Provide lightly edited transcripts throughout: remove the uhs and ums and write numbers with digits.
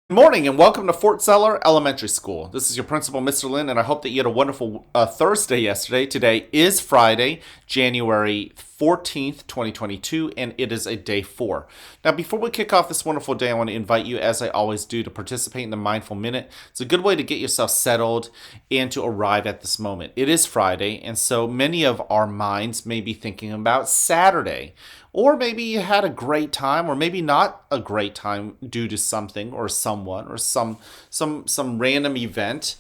Good morning and welcome to Fort Zeller Elementary School. This is your principal, Mr. Lynn, and I hope that you had a wonderful Thursday yesterday. Today is Friday, January 14th, 2022, and it is a day 4. Now, before we kick off this wonderful day, I want to invite you, as I always do, to participate in the Mindful Minute. It's a good way to get yourself settled and to arrive at this moment. It is Friday, and so many of our minds may be thinking about Saturday. Or maybe you had a great time, or maybe not a great time due to something or someone or some random event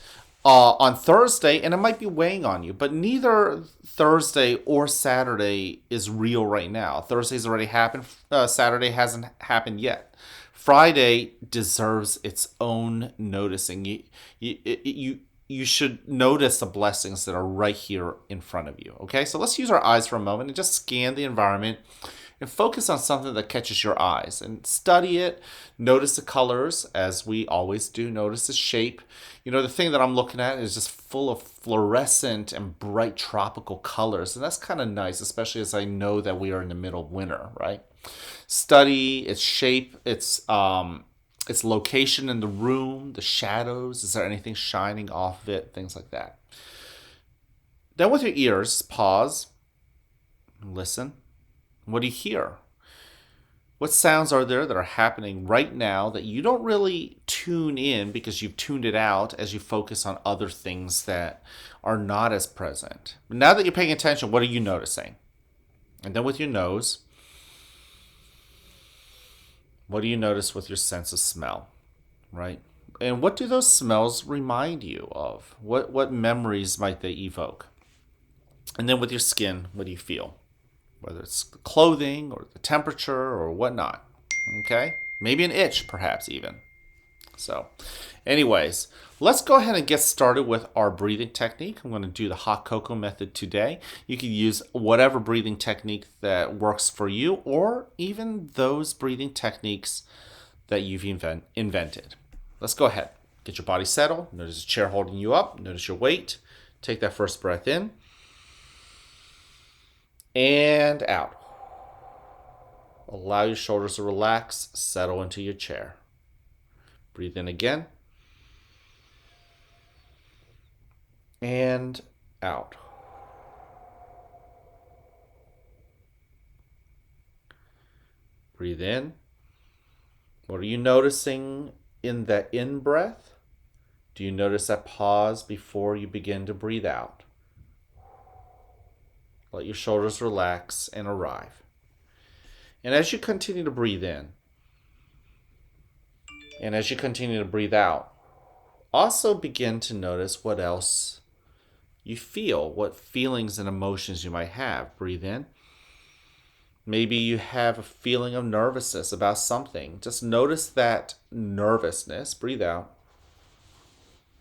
on Thursday, and it might be weighing on you. But neither Thursday or Saturday is real right now. Thursday's already happened. Saturday hasn't happened yet. Friday deserves its own noticing. You should notice the blessings that are right here in front of you. Okay, so let's use our eyes for a moment and just scan the environment and focus on something that catches your eyes and study it. Notice the colors, as we always do. Notice the shape. You know, the thing that I'm looking at is just full of fluorescent and bright tropical colors, and that's kind of nice, especially as I know that we are in the middle of winter, right? Study its shape, its location in the room, the shadows. Is there anything shining off of it? Things like that. Then with your ears, pause, listen. What do you hear? What sounds are there that are happening right now that you don't really tune in because you've tuned it out as you focus on other things that are not as present? But now that you're paying attention, what are you noticing? And then with your nose, what do you notice with your sense of smell, right? And what do those smells remind you of? What memories might they evoke? And then with your skin, what do you feel? Whether it's the clothing or the temperature or whatnot. Okay? Maybe an itch, perhaps even. So, anyways, let's go ahead and get started with our breathing technique. I'm going to do the hot cocoa method today. You can use whatever breathing technique that works for you, or even those breathing techniques that you've invented. Let's go ahead. Get your body settled. Notice the chair holding you up. Notice your weight. Take that first breath in. And out. Allow your shoulders to relax. Settle into your chair. Breathe in again. And out. Breathe in. What are you noticing in that in breath? Do you notice that pause before you begin to breathe out? Let your shoulders relax and arrive. And as you continue to breathe in, and as you continue to breathe out, also begin to notice what else you feel, what feelings and emotions you might have. Breathe in. Maybe you have a feeling of nervousness about something. Just notice that nervousness. Breathe out.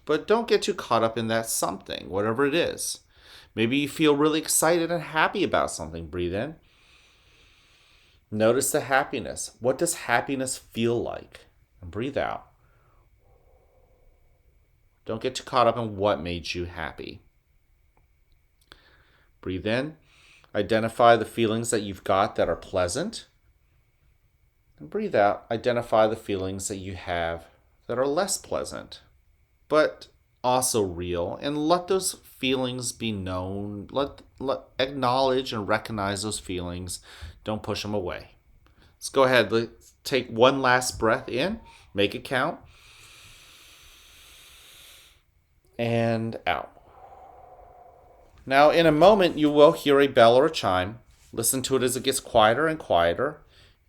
But don't get too caught up in that something, whatever it is. Maybe you feel really excited and happy about something. Breathe in. Notice the happiness. What does happiness feel like? And breathe out. Don't get too caught up in what made you happy. Breathe in. Identify the feelings that you've got that are pleasant. And breathe out. Identify the feelings that you have that are less pleasant, but also real, and let those feelings be known. Let acknowledge and recognize those feelings. Don't push them away. Let's go ahead. Let's take one last breath in. Make it count. And out. Now, in a moment, you will hear a bell or a chime. Listen to it as it gets quieter and quieter.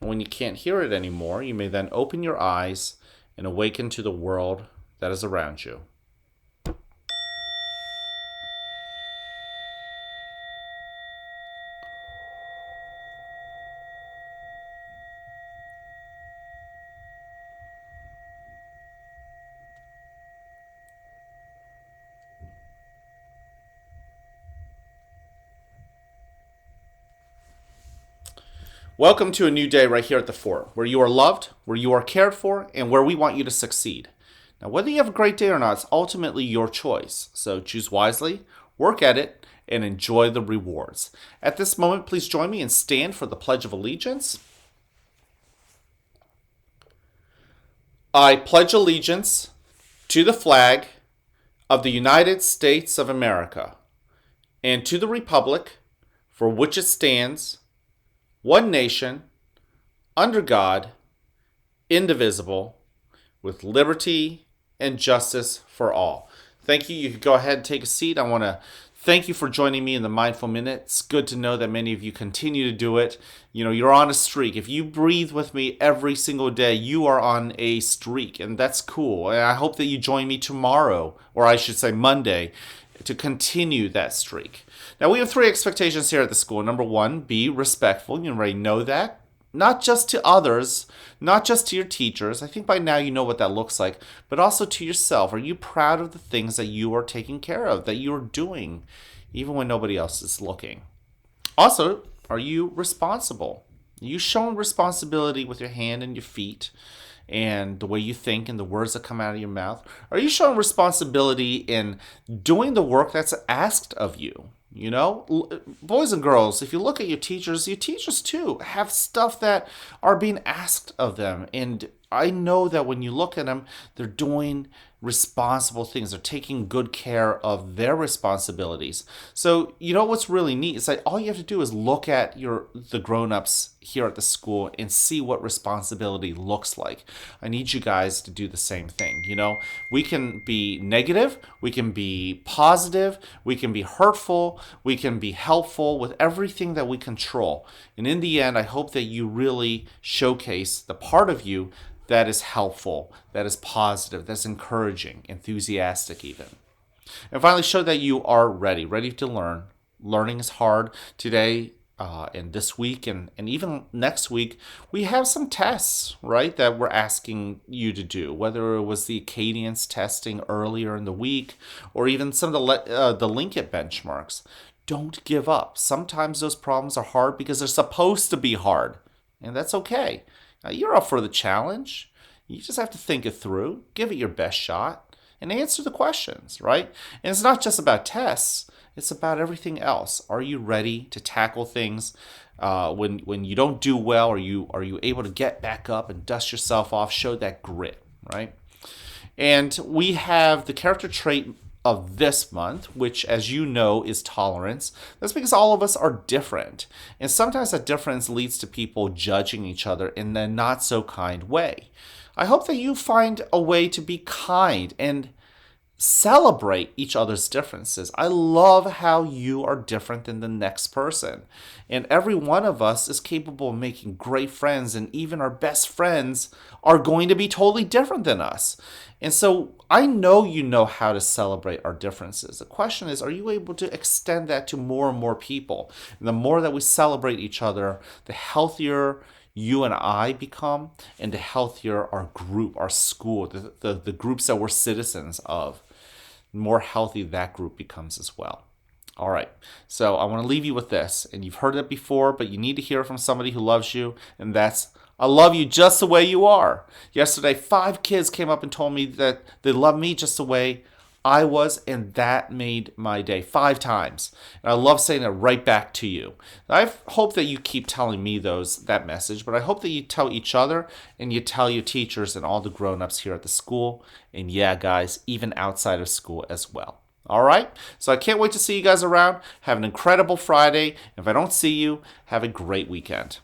And when you can't hear it anymore, you may then open your eyes and awaken to the world that is around you. Welcome to a new day right here at the fort, where you are loved, where you are cared for, and where we want you to succeed. Now, whether you have a great day or not, it's ultimately your choice. So choose wisely, work at it, and enjoy the rewards. At this moment, please join me and stand for the Pledge of Allegiance. I pledge allegiance to the flag of the United States of America and to the republic for which it stands, one nation, under God, indivisible, with liberty and justice for all. Thank you. You can go ahead and take a seat. I want to thank you for joining me in the Mindful Minute. It's good to know that many of you continue to do it. You know, you're on a streak. If you breathe with me every single day, you are on a streak, and that's cool. And I hope that you join me tomorrow, or I should say Monday, to continue that streak. Now, we have 3 expectations here at the school. Number 1, be respectful. You already know that. Not just to others, not just to your teachers. I think by now you know what that looks like, but also to yourself. Are you proud of the things that you are taking care of, that you are doing, even when nobody else is looking? Also, are you responsible? Are you showing responsibility with your hand and your feet and the way you think and the words that come out of your mouth? Are you showing responsibility in doing the work that's asked of you? You know, boys and girls, if you look at your teachers too have stuff that are being asked of them. And I know that when you look at them, they're doing responsible things. They're taking good care of their responsibilities. So, you know what's really neat is that all you have to do is look at the grown-ups here at the school and see what responsibility looks like. I need you guys to do the same thing. You know, we can be negative, we can be positive, we can be hurtful, we can be helpful with everything that we control. And in the end, I hope that you really showcase the part of you that is helpful, that is positive, that's encouraging, enthusiastic even. And finally, show that you are ready to learn. Learning is hard today and this week and even next week. We have some tests, right, that we're asking you to do, whether it was the Acadians testing earlier in the week or even some of the Lincoln benchmarks. Don't give up. Sometimes those problems are hard because they're supposed to be hard, and that's okay. You're up for the challenge. You just have to think it through, give it your best shot, and answer the questions, right? And it's not just about tests. It's about everything else. Are you ready to tackle things when you don't do well? Are you able to get back up and dust yourself off? Show that grit, right? And we have the character trait of this month, which, as you know, is tolerance. That's because all of us are different. And sometimes that difference leads to people judging each other in a not so kind way. I hope that you find a way to be kind and celebrate each other's differences. I love how you are different than the next person. And every one of us is capable of making great friends, and even our best friends are going to be totally different than us. And so I know you know how to celebrate our differences. The question is, are you able to extend that to more and more people? And the more that we celebrate each other, the healthier you and I become, and the healthier our group, our school, the groups that we're citizens of, the more healthy that group becomes as well. All right, so I want to leave you with this, and you've heard it before, but you need to hear it from somebody who loves you, and that's, I love you just the way you are. Yesterday, 5 kids came up and told me that they love me just the way I was, and that made my day 5 times. And I love saying it right back to you. I hope that you keep telling me that message, but I hope that you tell each other and you tell your teachers and all the grown-ups here at the school. And yeah, guys, even outside of school as well. All right? So I can't wait to see you guys around. Have an incredible Friday. If I don't see you, have a great weekend.